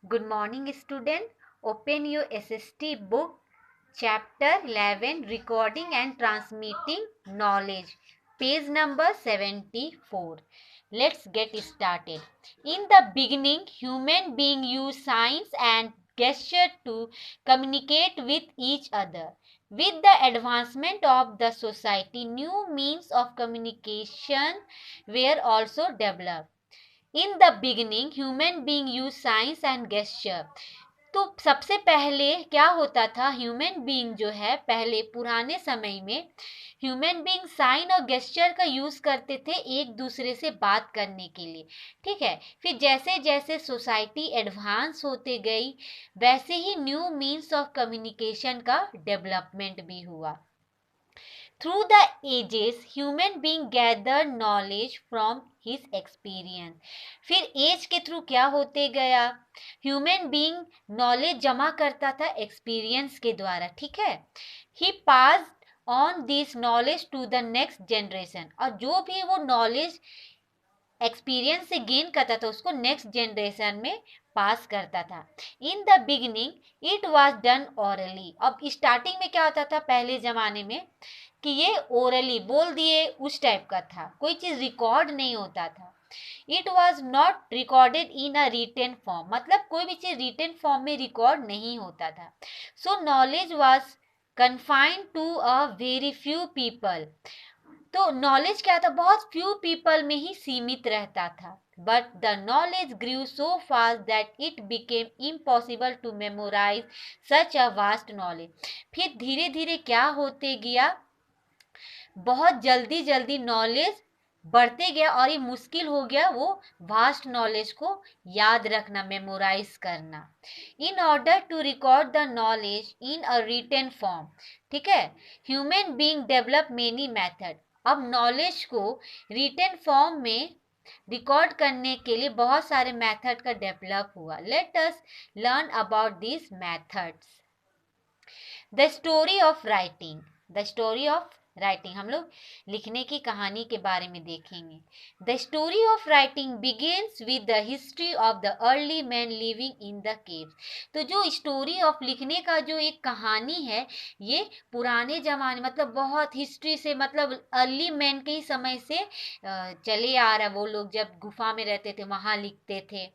Good morning, student. Open your SST book, chapter 11, Recording and Transmitting Knowledge, page number 74. Let's get started. In the beginning, human beings used signs and gesture to communicate with each other. With the advancement of the society, new means of communication were also developed. In the beginning human being use science and gesture. तो सबसे पहले क्या होता था, human being जो है पहले पुराने समय में ह्यूमन बीइंग साइन और गेस्चर का यूज करते थे एक दूसरे से बात करने के लिए। ठीक है, फिर जैसे जैसे सोसाइटी एडवांस होते गई वैसे ही न्यू मीन्स ऑफ कम्युनिकेशन का डेवलपमेंट भी हुआ। Through the ages, human being gathered knowledge from his experience. फिर एज के थ्रू क्या होते गया, ह्यूमन बीइंग नॉलेज जमा करता था एक्सपीरियंस के द्वारा। ठीक है, he pass on this knowledge to the next generation, और जो भी वो नॉलेज एक्सपीरियंस से गेन करता था उसको नेक्स्ट जनरेशन में पास करता था। In the beginning it was done orally. अब स्टार्टिंग में क्या होता था पहले जमाने में कि ये ओरली बोल दिए उस टाइप का था, कोई चीज रिकॉर्ड नहीं होता था। It was not recorded in a written form, मतलब कोई भी चीज रिटन फॉर्म में रिकॉर्ड नहीं होता था। So knowledge was confined to a very few people. तो नॉलेज क्या था, बहुत फ्यू पीपल में ही सीमित रहता था। But the knowledge grew so fast that it became impossible to memorize such a vast knowledge. फिर धीरे धीरे क्या होते गया, बहुत जल्दी जल्दी नॉलेज बढ़ते गया और ये मुश्किल हो गया वो वास्ट नॉलेज को याद रखना, मेमोराइज करना। In order to record the knowledge in a written form, ठीक है, human being develop many method. अब नॉलेज को रिटन फॉर्म में रिकॉर्ड करने के लिए बहुत सारे मेथड का डेवलप हुआ। Let us learn about this methods. The story of writing. The story of writing, हम लोग लिखने की कहानी के बारे में देखेंगे। The story of writing begins with the history of the early man living in the caves. तो जो स्टोरी ऑफ लिखने का जो एक कहानी है, ये पुराने जमाने मतलब बहुत हिस्ट्री से, मतलब अर्ली मैन के ही समय से चले आ रहा। वो लोग जब गुफा में रहते थे वहाँ लिखते थे।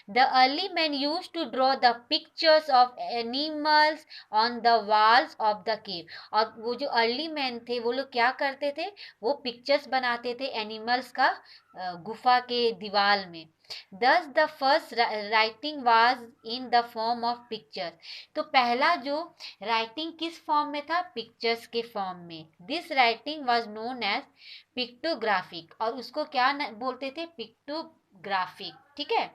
The early man use to draw the pictures of animals on the walls of the cave. और वो जो अर्ली मैन थे वो लोग क्या करते थे, वो पिक्चर्स बनाते थे एनिमल्स का गुफा के दीवार में। दस the first writing was in the form of pictures. तो पहला जो राइटिंग किस फॉर्म में था, पिक्चर्स के फॉर्म में। This writing was known as pictographic, और उसको क्या बोलते थे, पिक्टोग्राफिक। ठीक है,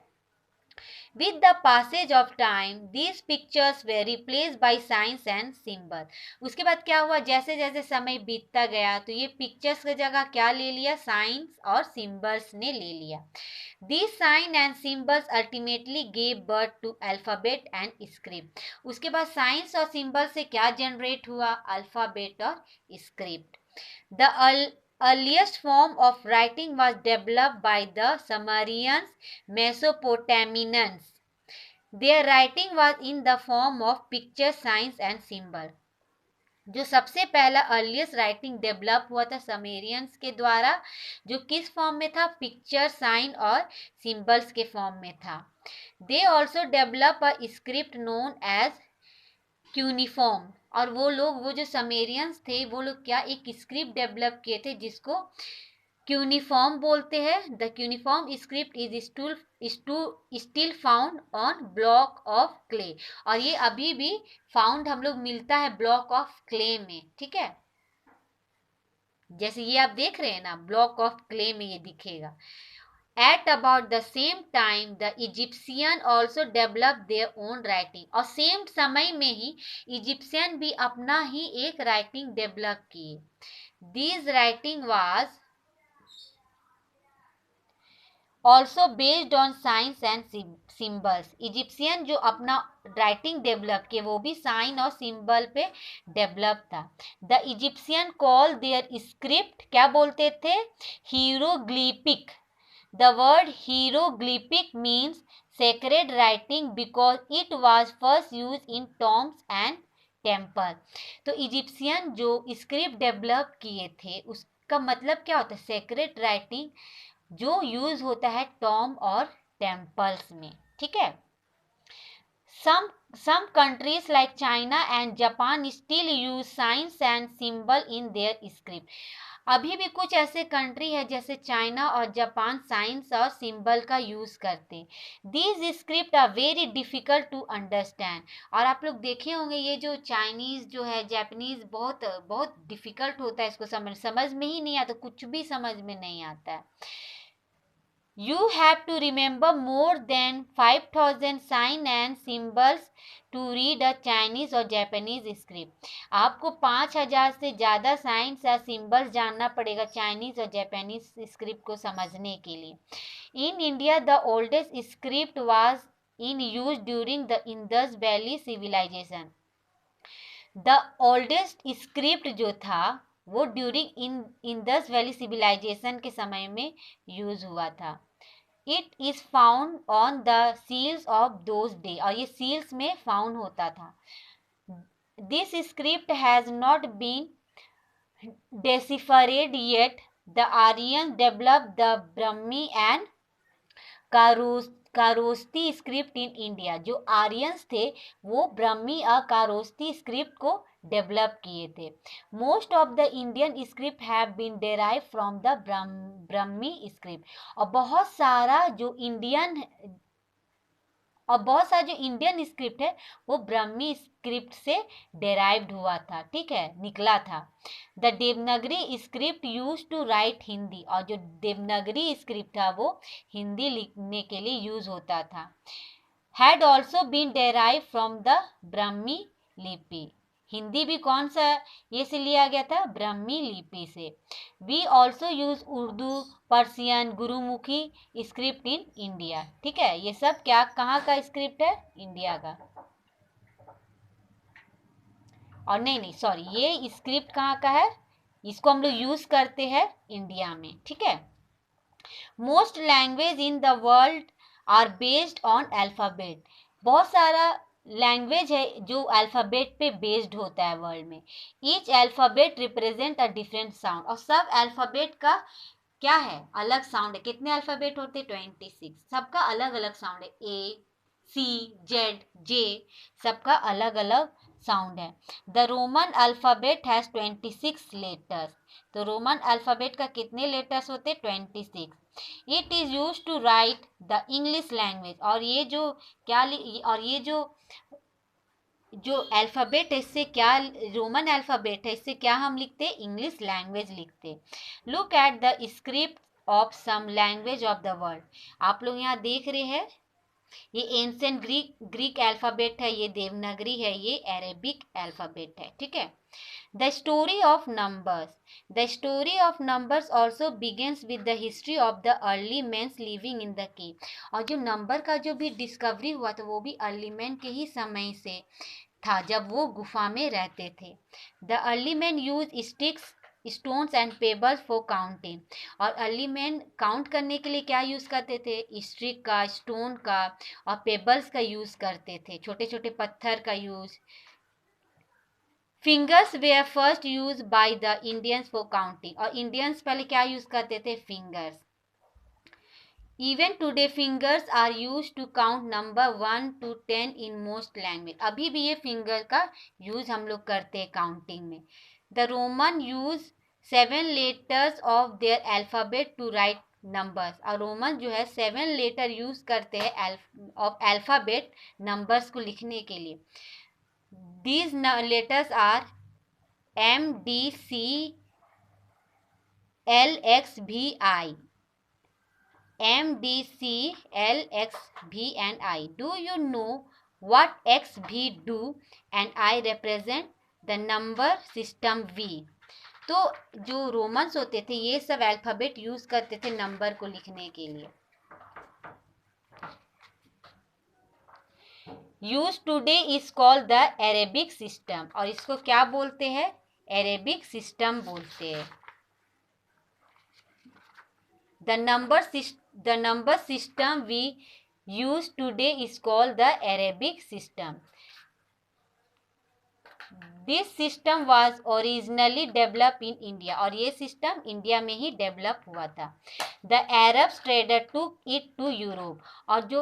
with the passage of time, these pictures were replaced by signs and symbols. उसके बाद क्या हुआ, जैसे जैसे समय बीतता गया तो ये पिक्चर्स की जगह क्या ले लिया, साइंस और सिंबल्स ने ले लिया। These sign and symbols ultimately gave birth to alphabet and script. उसके बाद साइंस और सिंबल से क्या जनरेट हुआ, अल्फाबेट और script. The earliest form of writing was developed by the Sumerians, Mesopotamians. Their writing was in the form of picture, signs and symbol. जो सबसे पहला अर्लीस्ट राइटिंग डेवलप हुआ था समेरियंस के द्वारा, जो किस फॉर्म में था, पिक्चर, साइन और सिंबल्स के फॉर्म में था। They also develop a script known as cuneiform. और वो लोग, वो जो समेरियंस थे वो लोग क्या एक स्क्रिप्ट डेवलप किए थे जिसको क्यूनिफॉर्म बोलते हैं। The cuneiform script is still found on block of clay, और ये अभी भी फाउंड हम लोग मिलता है ब्लॉक ऑफ क्ले में। ठीक है, जैसे ये आप देख रहे हैं ना, ब्लॉक ऑफ क्ले में ये दिखेगा। At about the same time, the Egyptian also developed their own writing. और सेम समय में ही इजिप्शियन भी अपना ही एक राइटिंग डेवलप किए। This writing was also based on signs and symbols. Egyptian जो अपना राइटिंग डेवलप किए वो भी साइन और सिंबल पे डेवलप था। The Egyptian call their script, क्या बोलते थे, hieroglyphic. The word hieroglyphic means sacred writing because it was first used in tombs and temple. तो इजिप्शियन जो स्क्रिप्ट डेवलप किए थे उसका मतलब क्या होता है? सेक्रेड राइटिंग जो यूज होता है टॉम और टेम्पल्स में, ठीक है। Some countries like China and Japan still use signs and symbol in their script. अभी भी कुछ ऐसे कंट्री है जैसे चाइना और जापान साइंस और सिंबल का यूज करते। These script are very difficult to understand. और आप लोग देखे होंगे ये जो चाइनीज जो है जापानीज बहुत बहुत डिफिकल्ट होता है इसको समझ में ही नहीं आता, कुछ भी समझ में नहीं आता है। You have to remember more than 5,000 signs and symbols to read a Chinese or Japanese script. आपको 5,000 से ज़्यादा साइंस या सिंबल्स जानना पड़ेगा चाइनीज और जापानीज स्क्रिप्ट को समझने के लिए। In India the oldest script was in use during the Indus valley civilization. The oldest script जो था वो ड्यूरिंग इंडस वैली सिविलाइजेशन के समय में यूज हुआ था। It is found on the seals of those days, और ये seals में found होता था। This script has not been deciphered yet. The Aryans developed the Brahmi and Kharosthi script in India. जो आर्यंस थे वो ब्रह्मी और कारोस्ती स्क्रिप्ट को डेवलप किए थे। Most of the Indian script have been derive from the Brahmi script. और बहुत सारा जो इंडियन स्क्रिप्ट है वो ब्रह्मी स्क्रिप्ट से डेराइव्ड हुआ था, ठीक है, निकला था। The Devanagari script use to write Hindi. और जो देवनागरी स्क्रिप्ट था वो हिंदी लिखने के लिए यूज होता था। Had also been derive from the Brahmi लिपि। हिंदी भी कौन सा ये से लिया गया था? ब्रह्मी लिपि से। We also use Urdu, Persian, Gurmukhi script in India, ठीक है। ये सब क्या कहाँ का स्क्रिप्ट है? इंडिया का। और नहीं सॉरी, ये स्क्रिप्ट कहाँ का है? इसको हम लोग यूज करते हैं इंडिया में, ठीक है। Most language in the world are based on alphabet. बहुत सारा लैंग्वेज है जो अल्फ़ाबेट पे बेस्ड होता है वर्ल्ड में। Each alphabet represent a different sound. और सब अल्फ़ाबेट का क्या है? अलग साउंड है। कितने अल्फ़ाबेट होते हैं? 26। सबका अलग अलग साउंड है। ए, सी, जेड, जे, सबका अलग अलग साउंड है। The Roman alphabet has 26 letters. तो रोमन अल्फ़ाबेट का कितने लेटर्स होते हैं? 26। It is use to write the English language. और ये जो अल्फ़ाबेट है इससे क्या, रोमन अल्फ़ाबेट है, इससे क्या हम लिखते हैं? इंग्लिश लैंग्वेज लिखते। Look at the script of some language of the world. आप लोग यहाँ देख रहे हैं ये एंशिएंट ग्रीक अल्फ़ाबेट है, ये देवनागरी है, ये अरेबिक अल्फ़ाबेट है, ठीक है। The story of numbers. The story of numbers also begins with the history of the early mans living in the cave. और जो नंबर का जो भी डिस्कवरी हुआ था वो भी अर्ली मैन के ही समय से था जब वो गुफा में रहते थे। The early man use sticks, stones and pebbles for counting. और अर्ली मैन काउंट करने के लिए क्या यूज़ करते थे? स्टिक का, स्टोन का और पेबल्स का यूज़ करते थे, छोटे छोटे पत्थर का use. Fingers were first use by the Indians for counting. और इंडियंस पहले क्या यूज़ करते थे? Fingers. Even today fingers are used to count number 1 to 10 in most language. अभी भी ये फिंगर का यूज हम लोग करते हैं काउंटिंग में। The Roman use 7 letters of their alphabet to write numbers. और रोमन जो है 7 लेटर यूज करते हैं ऑफ अल्फ़ाबेट नंबर्स को लिखने के लिए। These letters are M, D, C, L, X, V, I. M, D, C, L, X, V and I. Do you know what X, V do and I represent the number system V? तो जो Romans होते थे ये सब alphabet use करते थे number को लिखने के लिए। Use today is called the Arabic system. और इसको क्या बोलते हैं? अरेबिक सिस्टम बोलते हैं। The number system we use today is called the Arabic system. This system was originally developed in India. और ये सिस्टम इंडिया में ही डेवलप हुआ था. The Arabs trader took it to Europe. और जो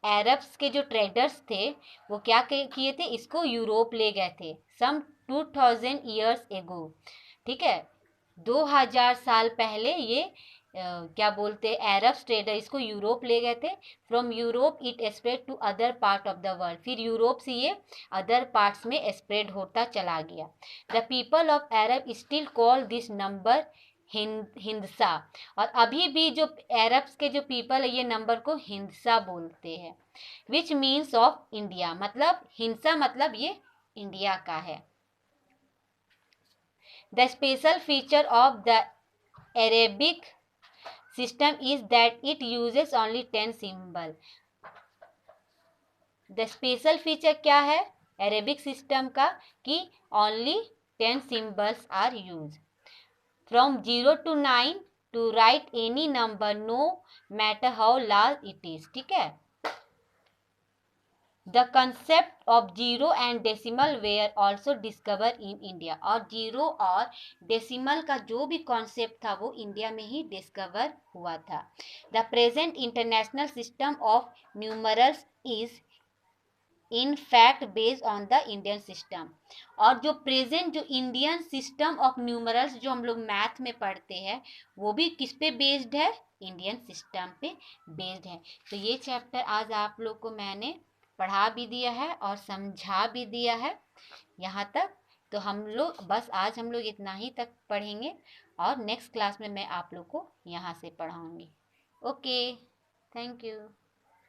अरब्स के जो ट्रेडर्स थे वो क्या किए थे, इसको यूरोप ले गए थे. सम 2000 years ago. ठीक है, 2000 साल पहले ये क्या बोलते हैं, अरब्स ट्रेडर इसको यूरोप ले गए थे. From Europe it spread to other part of the world. फिर यूरोप से ये अदर पार्ट्स में स्प्रेड होता चला गया. The people of Arab still call this number हिंदसा. और अभी भी जो अरब्स के जो पीपल है ये नंबर को हिंदसा बोलते हैं. Which means of India. मतलब हिंसा मतलब ये इंडिया का है. The special feature of the Arabic system is that it uses only 10 symbol. The special feature क्या है अरेबिक सिस्टम का, कि only 10 symbols are used. From 0 to 9 to write any number no matter how large it is. ठीक है. The concept of zero and decimal were also discovered in India. और zero और decimal का जो भी concept था वो इंडिया में ही डिस्कवर हुआ था. The present international system of numerals is in fact based on the Indian system. और जो प्रेजेंट जो इंडियन सिस्टम ऑफ न्यूमरल्स जो हम लोग मैथ में पढ़ते हैं वो भी किस पे बेस्ड है, इंडियन सिस्टम पे बेस्ड है. तो ये चैप्टर आज आप लोग को मैंने पढ़ा भी दिया है और समझा भी दिया है यहाँ तक. तो हम लोग बस आज हम लोग इतना ही तक पढ़ेंगे और नेक्स्ट क्लास में मैं आप लोग को यहाँ से पढ़ाऊँगी. Okay, thank you.